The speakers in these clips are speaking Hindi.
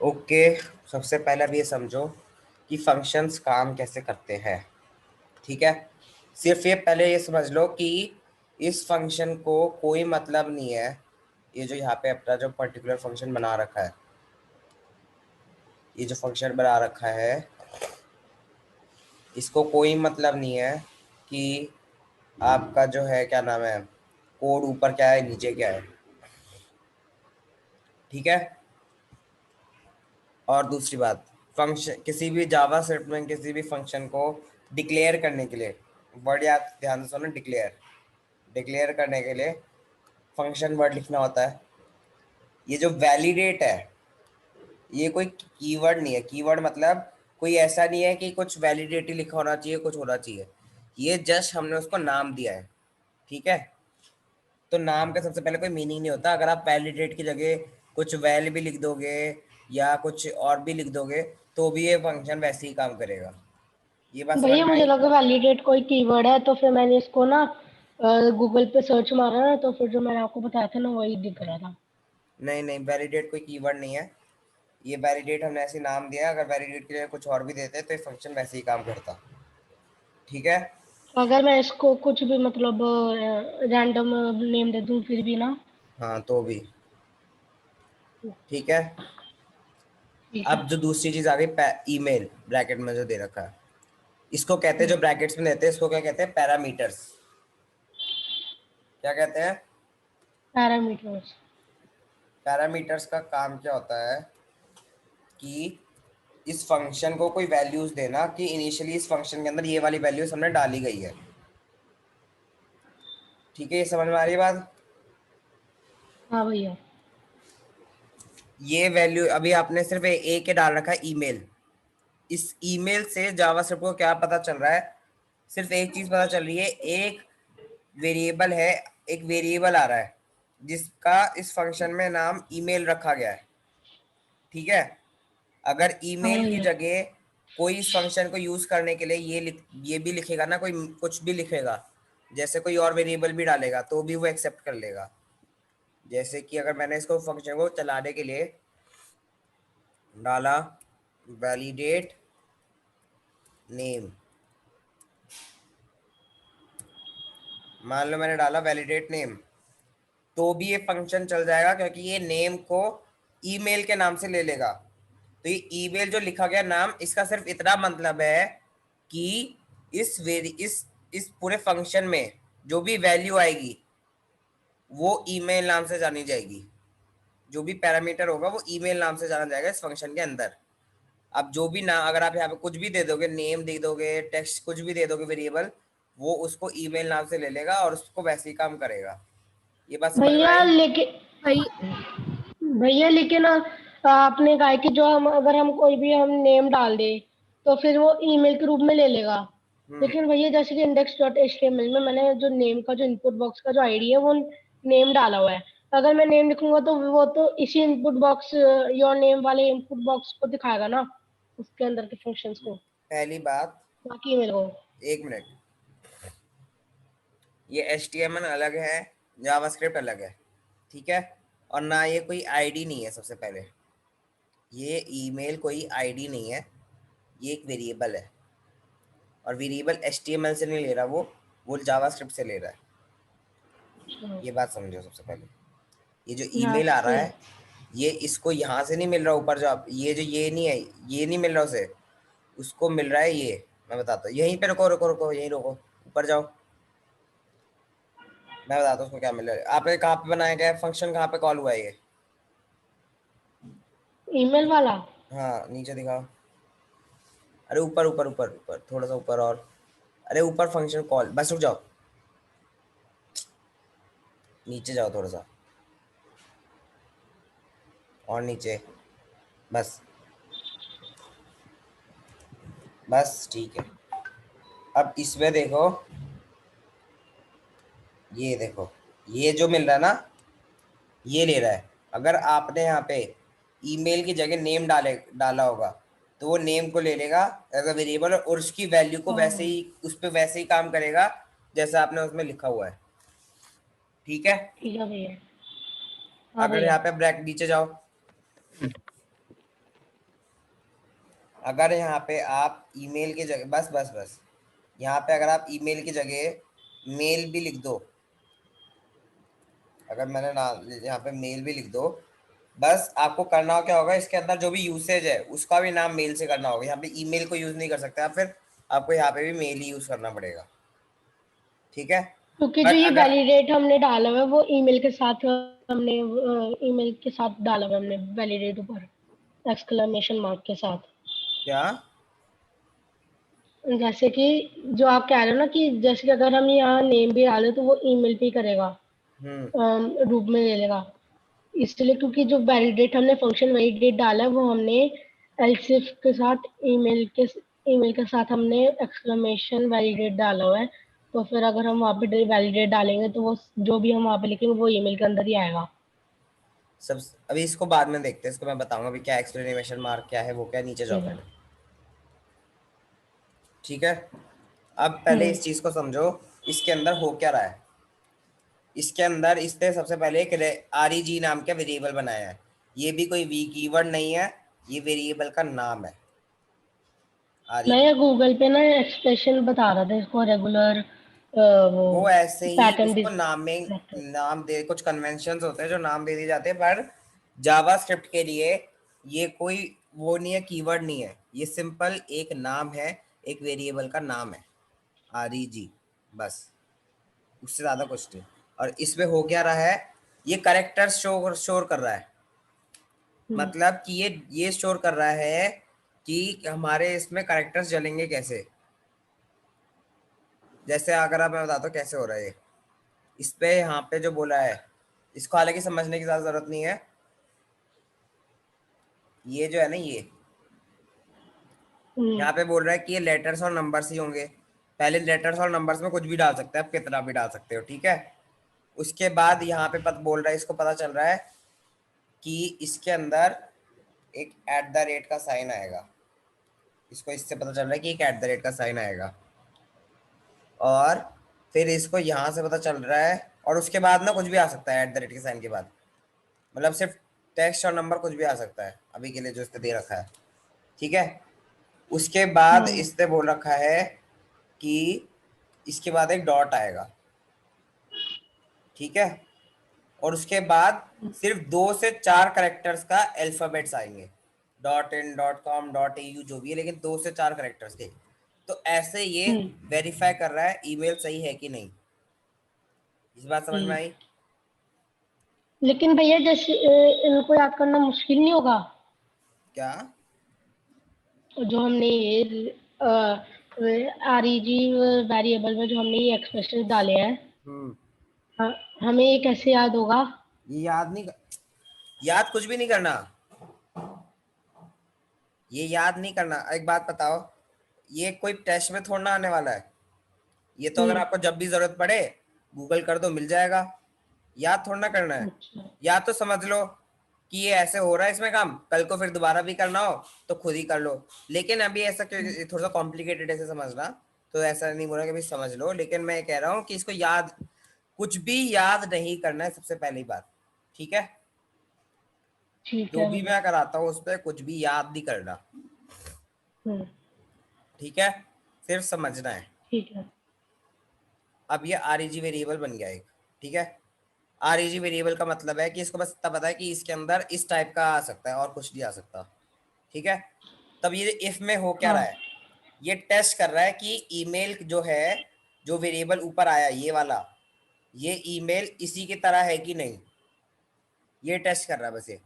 ओके, सबसे पहले अब ये समझो कि फंक्शंस काम कैसे करते हैं। ठीक है, सिर्फ ये पहले ये समझ लो कि इस फंक्शन को कोई मतलब नहीं है। ये जो यहाँ पे अपना जो पर्टिकुलर फंक्शन बना रखा है, ये जो फंक्शन बना रखा है, इसको कोई मतलब नहीं है कि आपका जो है क्या नाम है, कोड ऊपर क्या है नीचे क्या है। ठीक है, और दूसरी बात, फंक्शन किसी भी जावा स्क्रिप्ट में किसी भी फंक्शन को डिक्लेयर करने के लिए, वर्ड याद ध्यान से सुनो, डिक्लेयर डिक्लेयर करने के लिए फंक्शन वर्ड लिखना होता है। ये जो वैलिडेट है, ये कोई कीवर्ड नहीं है। कीवर्ड मतलब कोई ऐसा नहीं है कि कुछ वैलिडेटी लिखा होना चाहिए, कुछ होना चाहिए। ये जस्ट हमने उसको नाम दिया है। ठीक है, तो नाम का सबसे पहले कोई मीनिंग नहीं होता। अगर आप वैलिडेट की जगह कुछ वैल भी लिख दोगे या कुछ और भी लिख दोगे तो भी ये फंक्शन वैसे ही काम करेगा। ये बात समझ भैया में मुझे आई? लगा वैलिडेट कोई कीवर्ड है, तो फिर मैंने इसको ना गूगल पे सर्च मारा ना, तो फिर जो मैंने आपको बताया था ना वही दिख रहा था। नहीं नहीं, वैलिडेट कोई कीवर्ड नहीं है। ये वैलिडेट हमने ऐसे नाम दिया है। अगर वैलिडेट के लिए कुछ और भी देते तो ये फंक्शन वैसे ही काम करता। ठीक है, अगर मैं इसको कुछ भी मतलब रैंडम नेम दे दूं फिर भी ना? हाँ तो भी ठीक है। ठीक है। अब जो दूसरी चीज आ गई, ईमेल ब्रैकेट में जो दे रखा है, इसको कहते हैं, जो ब्रैकेट्स में देते हैं इसको क्या कहते हैं, पैरामीटर्स। क्या कहते हैं? पैरामीटर्स। पैरामीटर्स का काम क्या होता है कि इस फंक्शन को कोई वैल्यूज देना कि इनिशियली इस फंक्शन के अंदर ये वाली वैल्यूज हमने डाली गई है। ठीक है, ये समझ में आ रही है बात? हाँ भैया। ये वैल्यू अभी आपने सिर्फ ए के डाल रखा है, ईमेल। इस ईमेल से जावास्क्रिप्ट को क्या पता चल रहा है? सिर्फ एक चीज पता चल रही है, एक वेरिएबल है, एक वेरिएबल आ रहा है जिसका इस फंक्शन में नाम ईमेल रखा गया है। ठीक है, अगर हाँ ईमेल की भैया। जगह कोई इस फंक्शन को यूज करने के लिए ये भी लिखेगा ना, कोई कुछ भी लिखेगा, जैसे कोई और वेरिएबल भी डालेगा तो भी वो एक्सेप्ट कर लेगा। जैसे कि अगर मैंने इसको फंक्शन को चलाने के लिए डाला वैलिडेट नेम, मान लो मैंने डाला वैलिडेट नेम, तो भी ये फंक्शन चल जाएगा क्योंकि ये नेम को ईमेल के नाम से ले लेगा। तो ये ईमेल जो लिखा गया नाम, इसका सिर्फ इतना मतलब है कि इस पूरे फंक्शन में जो भी वैल्यू आएगी वो ईमेल नाम से जानी जाएगी। जो भी पैरामीटर होगा वो ईमेल नाम से जाना जाएगा इस फंक्शन के अंदर। अब जो भी नाम, अगर आप यहाँ पे कुछ भी दे दोगे, नेम दे दोगे, टेक्स्ट कुछ भी दे दोगे वेरिएबल, वो उसको ईमेल नाम से ले लेगा और उसको वैसे ही काम करेगा। ये बात समझ में भैया आई? लेकिन भैया लेकिन आपने कहा है कि जो हम अगर हम कोई भी हम नेम डाल दे तो फिर वो ईमेल के रूप में ले लेगा। हम्म। लेकिन भैया जैसे कि इंडेक्स डॉट एचटीएमएल में मैंने जो नेम का जो इनपुट बॉक्स का जो आईडी है वो नेम डाला हुआ है। अगर मैं नेम लिखूंगा तो वो तो इसी इनपुट बॉक्स योर नेम वाले इनपुट बॉक्स को दिखाएगा ना, उसके अंदर के फंक्शंस को, पहली बात, बाकी ईमेल को। एक मिनट, ये HTML अलग है, जावास्क्रिप्ट अलग है। ठीक है, और ना ये कोई आईडी नहीं है। सबसे पहले, ये ईमेल कोई आईडी नहीं है, ये एक वेरिएबल है। और वेरिएबल HTML से नहीं ले रहा, वो जावास्क्रिप्ट से ले रहा है। अच्छा। ये बात समझो सबसे पहले। ये जो यहाँ ईमेल आ रहा से। है, ये इसको यहाँ से नहीं मिल रहा ऊपर, जो आप ये जो ये नहीं है, ये नहीं मिल रहा उसे, उसको मिल रहा है ये। मैं बताता हूँ, यहीं पे रुको रुको रुको, यहीं रुको, ऊपर जाओ, मैं बताता हूँ उसको क्या मिल रहा है। आपने कहाँ पे बनाया गया फंक्शन, कहाँ पे कॉल हुआ है ये? ईमेल वाला। हाँ नीचे दिखाओ। अरे ऊपर ऊपर ऊपर ऊपर, थोड़ा सा ऊपर और, अरे ऊपर फंक्शन कॉल, बस रुक जाओ, नीचे जाओ थोड़ा सा और नीचे, बस बस ठीक है। अब इसमें देखो, ये देखो, ये जो मिल रहा है ना, ये ले रहा है। अगर आपने यहाँ पे ईमेल की जगह नेम डाला होगा तो वो नेम को ले लेगा एज अ वेरिएबल, और उसकी वैल्यू को वैसे हाँ ही उस पर वैसे ही काम करेगा जैसा आपने उसमें लिखा हुआ है। ठीक है, ठीक है भैया। हाँ अगर भैया। यहाँ पे ब्रैक नीचे जाओ, अगर यहाँ पे आप ईमेल की जगह, बस बस बस, यहाँ पे अगर आप ईमेल की जगह मेल भी लिख दो, अगर मैंने ना यहाँ पे मेल भी लिख दो, बस आपको करना हो क्या होगा, इसके अंदर जो भी यूसेज है उसका भी नाम मेल से करना होगा। यहाँ पे ईमेल को यूज नहीं कर सकते आप, फिर आपको यहाँ पे भी मेल ही यूज करना पड़ेगा, ठीक है। क्योंकि जो बट ये अगर, वैलिडेट हमने डाला हुआ है वो ईमेल के साथ, हमने ईमेल के साथ डाला हुआ है हमने वैलिडेट ऊपर एक्सक्लेमेशन मार्क के साथ। क्या, जैसे कि जो आप कह रहे हो ना कि जैसे कि अगर हम यहाँ नेम भी डालें तो वो ईमेल पे ही करेगा, हम्म, रूप में ले लेगा। इसलिए क्योंकि जो वैलिडेट हमने फंक्शन वैलिडेट डाला है वो हमने एल्सिफ के साथ ईमेल के साथ हमने एक्सक्लेमेशन वैलिडेट डाला हुआ है। तो फिर अगर हम वहाँ पे वैलिडेट डालेंगे तो वो जो भी हम वहाँ पे लिखेंगे वो ईमेल के अंदर ही आएगा। सब अभी इसको बाद में देखते हैं, इसको मैं बताऊंगा अभी क्या एक्सक्लेमेशन मार्क क्या है, वो क्या, नीचे जाओ ठीक है। पहले, ठीक है। अब पहले हम्म। इस चीज को समझो, इसके अंदर हो क्या रहा है। इसके अंदर इसने सबसे पहले एक REG नाम का वेरिएबल बनाया है। ये भी कोई वी कीवर्ड नहीं है, ये वेरिएबल का नाम है, मैं REG। ये गूगल पे ना एक्सप्रेशन बता रहा था इसको रेगुलर वो वो ऐसे ही पैटर्न उसको भी। नाम में नाम दे, कुछ कन्वेंशंस होते हैं जो नाम दे दिए जाते हैं, पर जावास्क्रिप्ट के लिए ये कोई वो नहीं है, कीवर्ड नहीं है, ये सिंपल एक नाम है, एक वेरिएबल का नाम है, REG, बस, उससे ज्यादा कुछ नहीं। और इसमें हो क्या रहा है, ये करेक्टर्स शोर कर रहा है, हम्म। मतलब कि ये शोर कर रहा है कि हमारे इसमें करेक्टर्स जलेंगे कैसे। जैसे अगर आप, मैं बताता हूँ कैसे हो रहा है ये, इस पे यहाँ पे जो बोला है, इसको हालांकि समझने की ज्यादा जरूरत नहीं है। ये जो है ना, ये हम्म। यहाँ पे बोल रहा है कि ये लेटर्स और नंबर्स ही होंगे। पहले लेटर्स और नंबर्स में कुछ भी डाल सकते हैं आप, कितना भी डाल सकते हो, ठीक है। उसके बाद यहाँ पे बोल रहा है, इसको पता चल रहा है कि इसके अंदर एक @ का साइन आएगा। इसको इससे पता चल रहा है कि एक @ का साइन आएगा, और फिर इसको यहाँ से पता चल रहा है, और उसके बाद ना कुछ भी आ सकता है @ के साइन के बाद, मतलब सिर्फ टेक्स्ट और नंबर कुछ भी आ सकता है अभी के लिए जो इसने दे रखा है, ठीक है। उसके बाद हाँ। इसने बोल रखा है कि इसके बाद एक डॉट आएगा, ठीक है। और उसके बाद सिर्फ 2 से 4 करेक्टर्स का अल्फाबेट्स आएंगे, .in .com .au जो भी है, लेकिन 2 से 4 करेक्टर्स के। तो ऐसे ये हम्म। वेरीफाई कर रहा है ईमेल सही है कि नहीं। इस बात समझ में हम्म। आई। लेकिन भैया जैसे इनको याद करना मुश्किल नहीं होगा? क्या, जो हमने ये REG वेरिएबल में जो हमने ये एक्सप्रेशन डाले हैं, हम्म, हमें ये कैसे याद होगा? ये याद कुछ भी नहीं करना, ये याद नहीं करना। एक बात बताओ, ये कोई टेस्ट में थोड़ा ना आने वाला है, ये तो अगर हम्म। आपको जब भी जरूरत पड़े गूगल कर दो, मिल जाएगा। याद थोड़ा ना करना है। अच्छा। या तो समझ लो कि ये ऐसे हो रहा है इसमें काम, कल को फिर दोबारा भी करना हो तो खुद ही कर लो। लेकिन अभी ऐसा क्यों, हम्म। ये थोड़ा सा कॉम्प्लिकेटेड ऐसे समझना, तो ऐसा नहीं बोला कि भाई समझ लो, लेकिन मैं कह रहा हूँ कि इसको याद, कुछ भी याद नहीं करना है, सबसे पहली बात, ठीक है। ठीक जो है भी भैया। मैं कराता हूँ उस पर कुछ भी याद नहीं करना, हम्म। ठीक है, सिर्फ समझना है। ठीक है। अब ये REG वेरिएबल बन गया एक, ठीक है। REG वेरिएबल का मतलब है कि इसको बस इतना पता है कि इसके अंदर इस टाइप का आ सकता है और कुछ नहीं आ सकता, ठीक है। तब ये इफ में हो क्या रहा हाँ। है, ये टेस्ट कर रहा है कि ईमेल जो है, जो वेरिएबल ऊपर आया ये वाला, ये ईमेल इसी की तरह है कि नहीं, ये टेस्ट कर रहा है बस ये,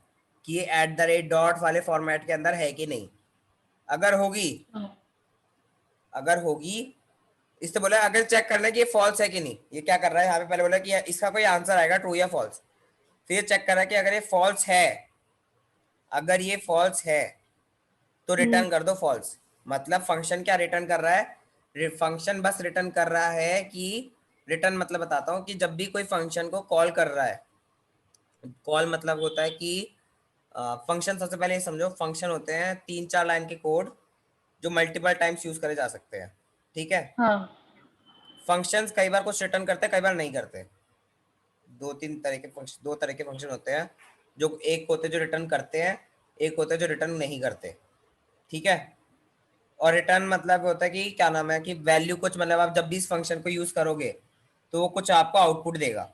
कि ये @ वाले फॉर्मेट के अंदर है कि नहीं। अगर होगी, हाँ। अगर होगी, इससे बोला अगर चेक करना है कि ये फॉल्स है कि नहीं, ये क्या कर रहा है यहाँ पे, पहले बोला कि इसका कोई आंसर आएगा ट्रू या फॉल्स, फिर चेक कर रहा है कि अगर ये फॉल्स है, अगर ये फॉल्स है तो हम्म। रिटर्न कर दो फॉल्स। मतलब फंक्शन क्या रिटर्न कर रहा है, फंक्शन बस रिटर्न कर रहा है कि, रिटर्न मतलब बताता हूँ कि जब भी कोई फंक्शन को कॉल कर रहा है, कॉल मतलब होता है कि फंक्शन, सबसे पहले ये समझो, फंक्शन होते हैं 3 4 लाइन के कोड जो मल्टीपल टाइम्स यूज करे जा सकते हैं, ठीक है। हाँ। फंक्शंस कई बार कुछ रिटर्न करते हैं, कई बार नहीं करते। दो तरह के फंक्शन होते हैं, जो एक होते हैं जो रिटर्न करते हैं, एक होते हैं जो रिटर्न नहीं करते। ठीक है। और रिटर्न मतलब होता है कि क्या नाम है कि वैल्यू कुछ, मतलब आप जब भी इस फंक्शन को यूज करोगे तो वो कुछ आपको आउटपुट देगा।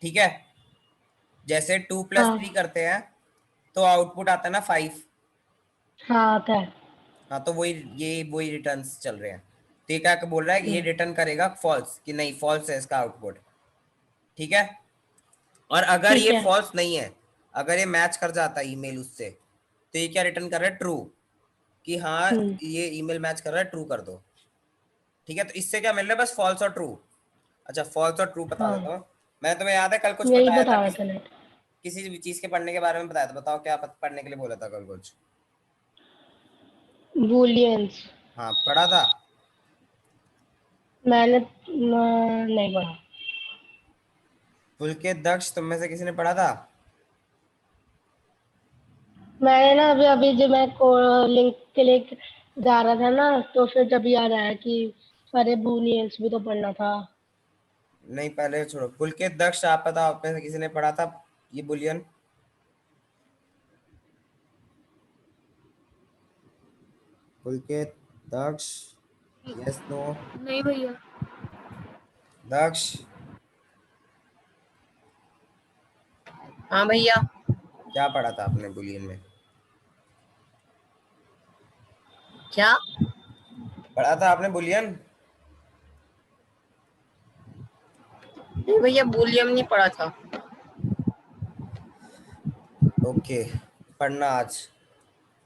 ठीक है। जैसे 2 + 3 हाँ करते हैं तो आउटपुट आता है ना 5। हाँ आता है। हाँ, तो वही रिटर्न्स चल रहे हैं। तो ये क्या बोल रहा है, ये रिटर्न करेगा फॉल्स, कि नहीं फॉल्स है इसका आउटपुट। ठीक है। और अगर ठीक ये है। फॉल्स नहीं है, अगर ये मैच कर जाता है ईमेल उससे, तो ये क्या रिटर्न कर रहा है, ट्रू, कि हाँ हम्म। ये ईमेल मैच कर रहा है, ट्रू कर दो। ठीक है। तो इससे क्या मिल रहा है, बस फॉल्स और ट्रू। अच्छा, फॉल्स और ट्रू बता देता हाँ हूँ। मैं तुम्हें याद है कल कुछ यही बताया था, बता रहा था नेट। किसी भी चीज के पढ़ने के बारे में बताया था, बताओ क्या पढ़ने के लिए बोला था कल कुछ। बूलियंस। हाँ, पढ़ा था। मैंने नहीं पढ़ा। पुलकित, दक्ष, तुम में से किसी ने पढ़ा था? मैंने ना अभी अभी जब मैं लिंक के लिए जा रहा था ना, तो फिर जब याद आया कि अरे बूलियंस भी तो पढ़ना था। नहीं, पहले छोड़ो, पुलकित, दक्ष, आप बताओ आप में से किसी ने पढ़ा था ये बुलियन? पुलकित, दक्ष, यस नो? नहीं भैया। दक्ष, हाँ भैया। क्या पढ़ा था आपने बुलियन में? क्या? पढ़ा था आपने बुलियन? नहीं भैया, बूलियम नहीं पढ़ा था। ओके, पढ़ना आज,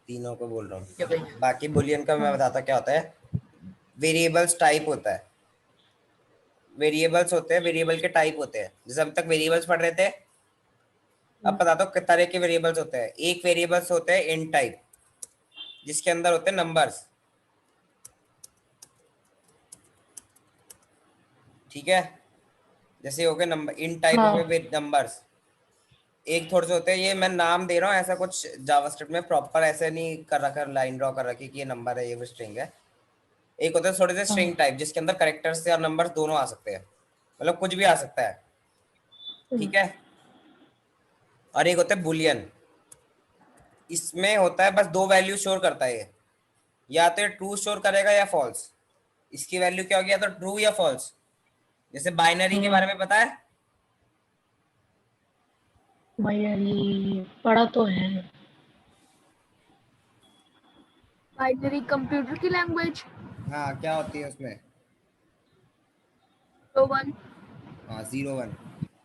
तीनों को बोल रहा हूँ। क्या भैया? बाकी बुलियन का मैं हाँ। बताता क्या होता है। वेरिएबल्स टाइप होता है, वेरिएबल्स होते हैं, वेरिएबल के टाइप होते हैं। जैसे अब तक वेरिएबल्स पढ़ रहे थे, अब बता दो कितने तरह के वेरिएबल्स होते हैं। एक वेरिएबल्स होते हैं इन टाइप, जिसके अंदर होते हैं नंबर्स। ठीक है। जैसे हो गए नंबर, इन टाइप हो हाँ। गए विद नंबर्स। एक थोड़े से होते हैं, ये मैं नाम दे रहा हूँ, ऐसा कुछ जावास्क्रिप्ट में प्रॉपर ऐसे नहीं कर रखा, लाइन ड्रॉ कर रखी कि ये नंबर है ये स्ट्रिंग है। एक होता है थोड़े से हाँ। स्ट्रिंग टाइप, जिसके अंदर करेक्टर्स या नंबर्स दोनों आ सकते हैं, मतलब कुछ भी आ सकता है। हम्म। ठीक है। और एक होता है बुलियन, इसमें होता है बस दो वैल्यू स्टोर करता है ये, या तो ट्रू स्टोर करेगा या फॉल्स। इसकी वैल्यू क्या होगी, या तो ट्रू या फॉल्स। जैसे बाइनरी के हाँ बारे में पता है? भैया ये पढ़ा तो है। बाइनरी कंप्यूटर की लैंग्वेज। हाँ, क्या होती है उसमें? तो वन। हाँ, 0 1।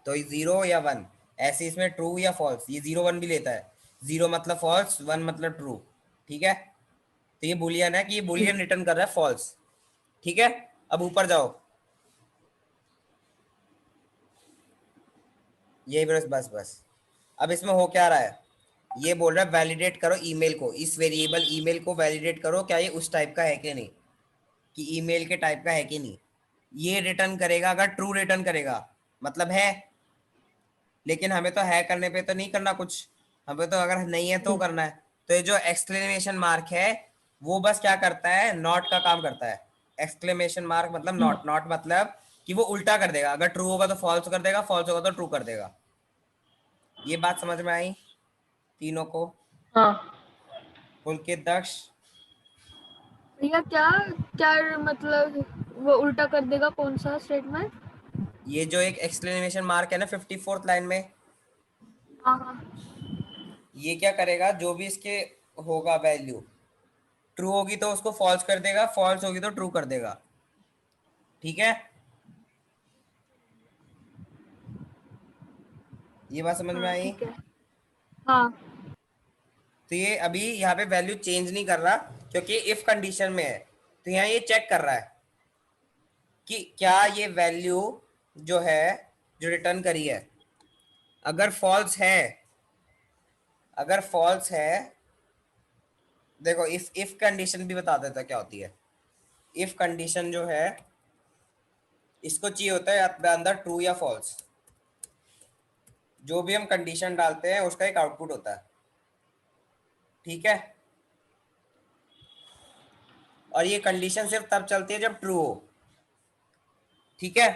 तो ये 0 या 1, ऐसे इसमें ट्रू या फॉल्स, ये 0 1 भी लेता है। 0 मतलब फॉल्स, 1 मतलब ट्रू। ठीक है। तो ये बुलियन है कि ये बुलियन रिटर्न कर रहा है फॉल्स। ठीक है। अब ऊपर जाओ, यही बस बस बस। अब इसमें हो क्या रहा है, ये बोल रहा है वैलिडेट करो ईमेल को, इस वेरिएबल ईमेल को वैलिडेट करो, क्या ये उस टाइप का है कि नहीं, कि ईमेल के टाइप का है कि नहीं। ये रिटर्न करेगा अगर ट्रू रिटर्न करेगा, मतलब है। लेकिन हमें तो है करने पे तो नहीं करना कुछ, हमें तो अगर नहीं है तो करना है। तो ये जो एक्सक्लेमेशन मार्क है, वो बस क्या करता है, नॉट का काम करता है। एक्सक्लेमेशन मार्क मतलब नॉट, नॉट मतलब कि वो उल्टा कर देगा, अगर ट्रू होगा तो फॉल्स कर देगा, फॉल्स होगा तो ट्रू कर देगा। ये बात समझ में आई तीनों को? हाँ। पुलकित, दक्ष? भैया क्या? क्या मतलब? वो उल्टा कर देगा कौन सा स्टेटमेंट? ये जो एक एक्सक्लेमेशन मार्क है ना 54th लाइन में, हाँ हाँ। ये क्या करेगा, जो भी इसके होगा वैल्यू, ट्रू होगी तो उसको फॉल्स कर देगा, फॉल्स होगी तो ट्रू कर देगा। ठीक है। ये बात समझ में हाँ आई? ठीक है। हाँ। तो ये अभी यहाँ पे वैल्यू चेंज नहीं कर रहा, क्योंकि इफ कंडीशन में है। तो यहाँ ये चेक कर रहा है कि क्या ये वैल्यू जो है, जो रिटर्न करी है, अगर फॉल्स है, अगर फॉल्स है, देखो इफ कंडीशन भी बता देता क्या होती है। इफ कंडीशन जो है, इसको चाहिए होता है अंदर ट्रू या फॉल्स। जो भी हम कंडीशन डालते हैं उसका एक आउटपुट होता है। ठीक है। और ये कंडीशन सिर्फ तब चलती है जब ट्रू हो। ठीक है।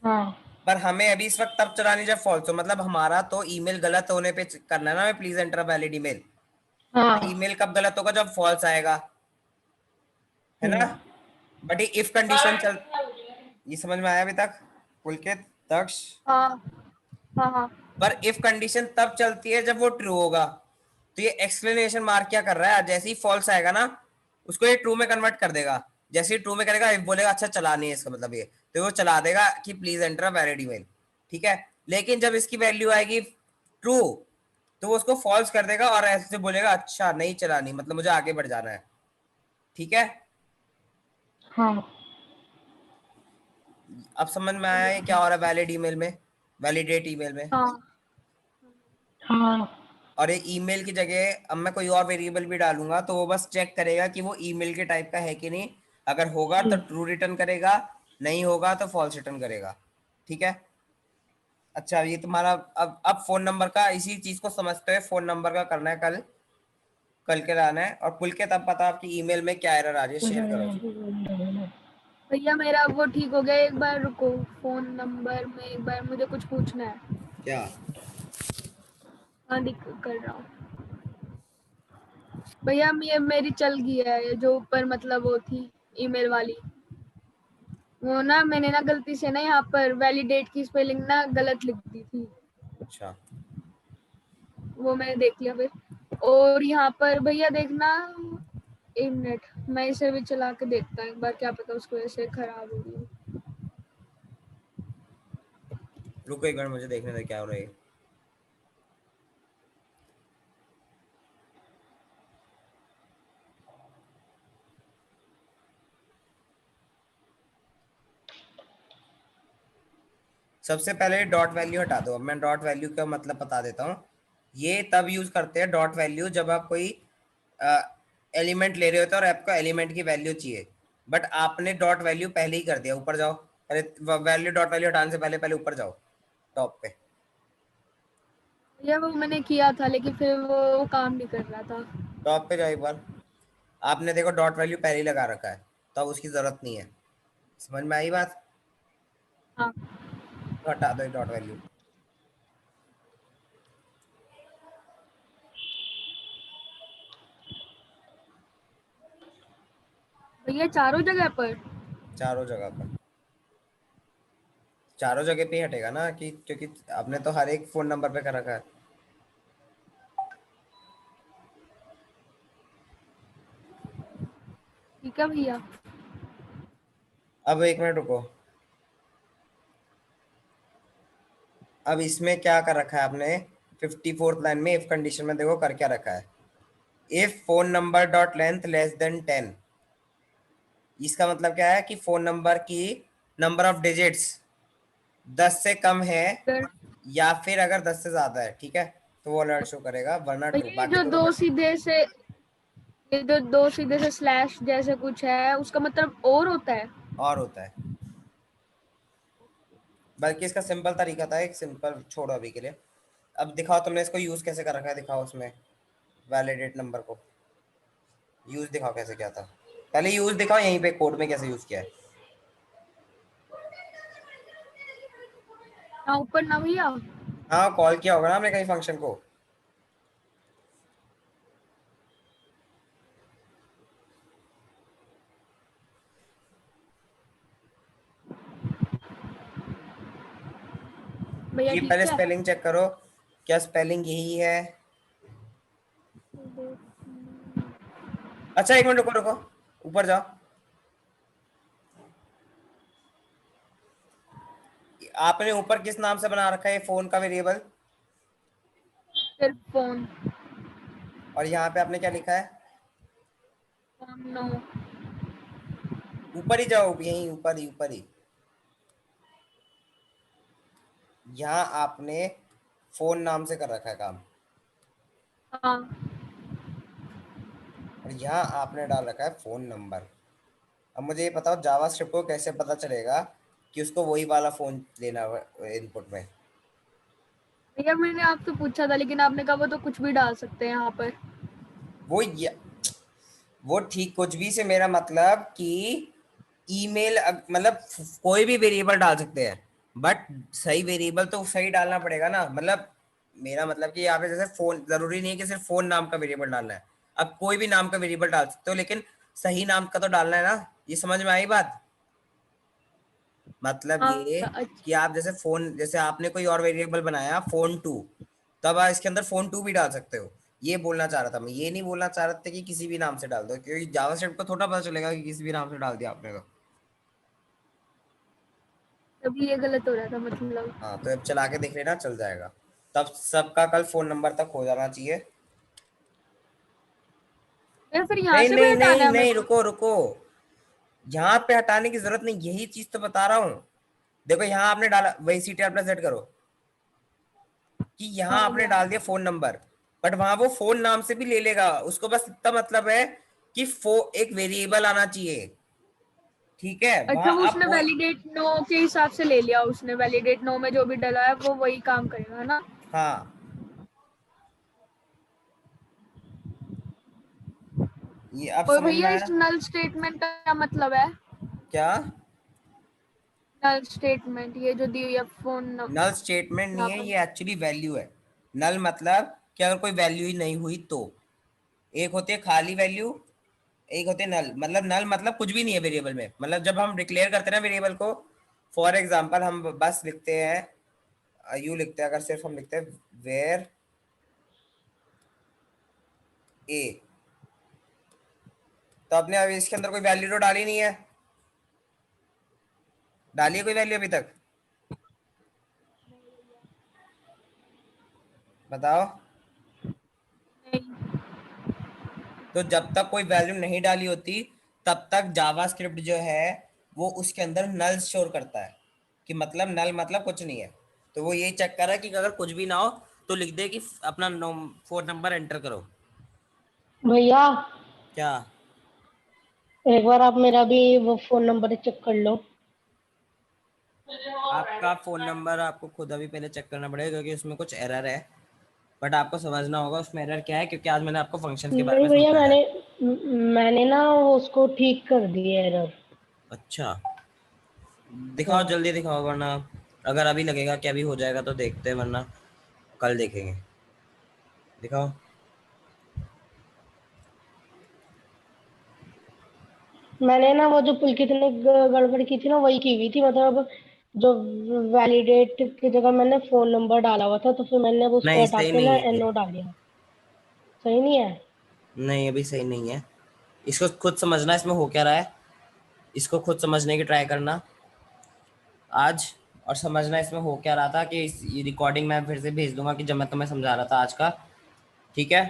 हाँ पर हमें अभी इस वक्त तब चलानी जब फॉल्स हो, मतलब हमारा तो ईमेल गलत होने पे करना है ना, हमें प्लीज एंटर वैलिड ईमेल। हाँ। ईमेल कब गलत होगा, जब फॉल्स आएगा, है ना। हम्म। बट ये इफ कंडीशन चल, ये समझ में आया अभी तक पुलकित, दक्ष? हाँ हाँ हाँ। पर इफ कंडीशन तब चलती है जब वो ट्रू होगा। तो ये एक्सप्लेनेशन मार्क क्या कर रहा है, जैसे ही फॉल्स आएगा ना उसको ये ट्रू में कन्वर्ट कर देगा। जैसे ही ट्रू में करेगा, इफ बोलेगा अच्छा चला नहीं है इसका मतलब ये, तो वो चला देगा कि प्लीज एंटर वैलिड ईमेल, ठीक है। लेकिन जब इसकी वैल्यू आएगी ट्रू, तो वो उसको फॉल्स कर देगा और ऐसे बोलेगा अच्छा नहीं चलानी, मतलब मुझे आगे बढ़ जाना है, ठीक है। हाँ। अब समझ में आया है क्या हो रहा है वैलिड ईमेल में, वैलिडेट ईमेल में। हाँ हाँ। और ये ईमेल की जगह अब मैं कोई और वेरिएबल भी डालूंगा तो वो बस चेक करेगा कि वो ईमेल के टाइप का है कि नहीं। अगर होगा तो ट्रू रिटर्न करेगा, नहीं होगा तो फॉल्स रिटर्न करेगा, ठीक है। अच्छा ये तुम्हारा, अब फोन नंबर का, इसी चीज को समझते हुए फोन नंबर का करना है कल, कल के लाना है। और पुल के तब पता आपकी ईमेल में क्या एरर आ रही है, शेयर करो। भैया मेरा वो ठीक हो गया, एक बार रुको, फोन नंबर में एक बार मुझे कुछ पूछना है। क्या? हाँ कर रहा हूँ भैया। ये मेरी चल गई है, ये जो ऊपर मतलब वो थी ईमेल वाली, वो ना मैंने ना गलती से ना यहाँ पर वैलिडेट की स्पेलिंग ना गलत लिख दी थी, अच्छा वो मैंने देख लिया फिर। और यहाँ पर भैया देखना, एक मिनट मैं इसे भी चला के देखता हूँ एक बार, क्या पता उसको ऐसे खराब हो गई। रुको एक मिनट, मुझे देखने दे क्या हो रहा है। सबसे पहले डॉट वैल्यू हटा दो। अब मैं डॉट वैल्यू का मतलब बता देता हूँ। ये तब यूज करते हैं डॉट वैल्यू जब आप कोई एलिमेंट ले रहे होते हो और आपको एलिमेंट की वैल्यू चाहिए, बट आपने डॉट वैल्यू पहले ही कर दिया। ऊपर जाओ, पहले वैल्यू, डॉट वैल्यू हटाने से पहले पहले ऊपर जाओ टॉप पे। भैया वो मैंने किया था लेकिन फिर वो काम नहीं कर रहा था। टॉप पे जाओ एक बार। आपने देखो डॉट वैल्यू पहले ही लगा रखा है, तो अब उसकी जरूरत नहीं है। समझ में आई बात? हाँ तो हटा दो डॉट वैल्यू। भैया चारों जगह पर। चारों जगह पर, चारों जगह पे ही हटेगा ना, कि क्योंकि आपने तो हर एक फोन नंबर पे कर रखा है। ठीक है भैया। अब एक मिनट रुको। अब इसमें क्या कर रखा है आपने, 54th लाइन में इफ कंडीशन में देखो कर क्या रखा है, if phone number dot length less than 10। इसका मतलब क्या है कि फोन नंबर की नंबर ऑफ डिजिट्स 10 से कम है, फिर या फिर अगर 10 से ज्यादा है, ठीक है, तो वो अलर्ट शो करेगा, वरना ट्रू। भैया ये बाकी जो दोनों दो पर। सीधे से, ये जो दो सीधे से स्लैश जैसे कुछ है उसका मतलब और होता है। और होता है, बल्कि इसका सिंपल तरीका था, एक सिंपल छोड़ो अभी के लिए। अब दिखाओ तुमने इसको यूज कैसे कर रखा है, दिखाओ उसमें वैलिडेट नंबर को यूज दिखाओ कैसे किया था। पहले यूज दिखाओ यहीं पे कोड में कैसे यूज किया है। हाँ ऊपर ना भैया। हाँ कॉल किया होगा ना हमने कहीं फंक्शन को। भैया ये पहले ठीक है। स्पेलिंग चेक करो, क्या स्पेलिंग यही है। अच्छा एक मिनट रुको रुको, ऊपर जाओ। आपने ऊपर किस नाम से बना रखा है फोन का वेरिएबल, फिर फोन। और यहाँ पे आपने क्या लिखा है? Phone no. ऊपर ही जाओ, यहीं ऊपर ही, ऊपर ही। यहाँ आपने फोन नाम से कर रखा है काम, हाँ और यहाँ आपने डाल रखा है फोन नंबर। अब मुझे ये बताओ जावा स्क्रिप्ट को कैसे पता चलेगा कि उसको वही वाला फोन लेना है इनपुट में। भैया मैंने आपसे पूछा था लेकिन आपने कहा वो तो कुछ भी डाल सकते हैं यहाँ पर। वो वो ठीक कुछ भी से मेरा मतलब कि ईमेल, मतलब कोई भी वेरिएबल डाल सकते हैं। बट सही वेरिएबल तो सही डालना पड़ेगा ना, मतलब मेरा मतलब कि यहाँ पे जैसे फोन, जरूरी नहीं है कि सिर्फ फोन नाम का वेरिएबल डालना है, अब कोई भी नाम का वेरिएबल डाल सकते हो, लेकिन सही नाम का तो डालना है ना। ये समझ में आई बात? मतलब ये अच्छा। कि आप जैसे फोन, जैसे आपने कोई और वेरिएबल बनाया फोन टू, तब आप इसके अंदर फोन टू भी डाल सकते हो। ये बोलना चाह रहा था मैं, ये नहीं बोलना चाह रहा था कि किसी भी नाम से डाल दो, क्योंकि जावास्क्रिप्ट को थोड़ा पता चलेगा कि किसी भी नाम से डाल दिया आपने तो। तभी ये गलत हो रहा था मतलब। हाँ तो अब चला के देख लेना, चल जाएगा। तब सबका कल फोन नंबर तक हो जाना चाहिए। या फिर यहाँ नहीं से भी नहीं हटाना नहीं है मेरे नहीं, को? रुको रुको, यहाँ पे हटाने की जरूरत नहीं, यही चीज तो बता रहा हूँ। देखो यहाँ आपने डाला, वही CTR प्लस Z करो कि यहाँ हाँ हो आपने गया। डाल दिया फोन नंबर, बट वहां वो फोन नाम से भी ले लेगा उसको, बस इतना मतलब है कि एक वेरिएबल आना चाहिए, ठीक है? अच्छा, वहां वो आप उसने वैलिडेट नो के हिसाब से ले लिया, उसने वैलिडेट नो में जो भी डला है वो वही काम करेगा ना? हाँ, ये अब और समझ में भैया आया? इस नल स्टेटमेंट का क्या मतलब है? क्या? नल स्टेटमेंट ये जो दी हुई है नल स्टेटमेंट नहीं यहाँ है, पर। ये एक्चुअली वैल्यू है। नल मतलब कि अगर कोई वैल्यू ही नहीं हुई तो, एक होती है खाली वैल्यू, एक होते हैं नल। मतलब नल मतलब कुछ भी नहीं है वेरिएबल में, मतलब जब हम डिक्लेयर करते हैं ना वेरिएबल को, फॉर एग्जांपल हम बस लिखते हैं, यू लिखते हैं, अगर सिर्फ हम लिखते हैं वेयर ए, तो आपने अभी इसके अंदर कोई वैल्यू तो डाली नहीं है, डाली है कोई वैल्यू अभी तक? बताओ। नहीं। तो जब तक कोई वैल्यू नहीं डाली होती, तब तक जावास्क्रिप्ट जो है वो उसके अंदर नल स्टोर करता है, कि मतलब नल मतलब कुछ नहीं है। तो वो यही चेक कर रहा है कि अगर कुछ भी ना हो तो लिख दे कि अपना फोन नंबर एंटर करो। भैया क्या? एक बार आप मेरा भी वो फोन नंबर चेक कर लो। आपका फोन नंबर आपको खुद अभी पहले चेक करना पड़ेगा, क्योंकि उसमें कुछ एरर है, बट आपको समझना होगा उसमें एरर क्या है, क्योंकि आज मैंने आपको फंक्शंस के बारे नहीं में भैया, समझाया है। मैंने ना वो उसको ठीक कर दिया एरर। अच्छा, दिखाओ हाँ। जल्दी दिखाओ, वरना अगर अभी लगेगा कि अभी हो जाएगा तो देखते हैं, वरना कल देखेंगे। दिखाओ। मैंने ना वो जो पुलकित ने गड़बड़ की थी ना वही की हुई थी, मतलब जो वैलिडेट की जगह मैंने फोन नंबर डाला हुआ था, तो फिर मैंने वो उसको नहीं हटा सही के ना नहीं है ये, NO डाल दिया। सही नहीं है? नहीं अभी सही नहीं है। इसको खुद समझना इसमें हो क्या रहा है, इसको खुद समझने की ट्राई करना आज, और समझना इसमें हो क्या रहा था, कि इस रिकॉर्डिंग मैं फिर से भेज दूंगा कि जब मैं तुम्हें समझा रहा था आज का, ठीक है?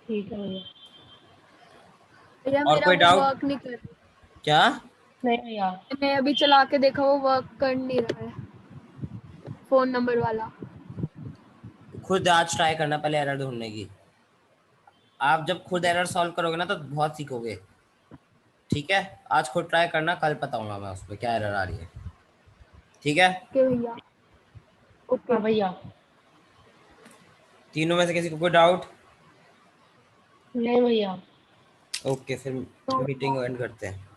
ठीक है भैया। भैया और मेरा कोई वो डाउट? वर्क नहीं कर रहा। क्या? नहीं भैया। मैं अभी चला के देखा, वो वर्क कर नहीं रहा है फोन नंबर वाला। खुद आज ट्राई करना पहले एरर ढूंढने की। आप जब खुद एरर सॉल्व करोगे ना तो बहुत सीखोगे, ठीक है? आज खुद ट्राई करना, कल बताऊंगा मैं उस पर क्या एरर आ रही है, ठीक है? ओके भैया। ओके। हाँ भैया। तीनों में से किसी को कोई डाउट? नहीं भैया। ओके, फिर तो मीटिंग एंड करते हैं।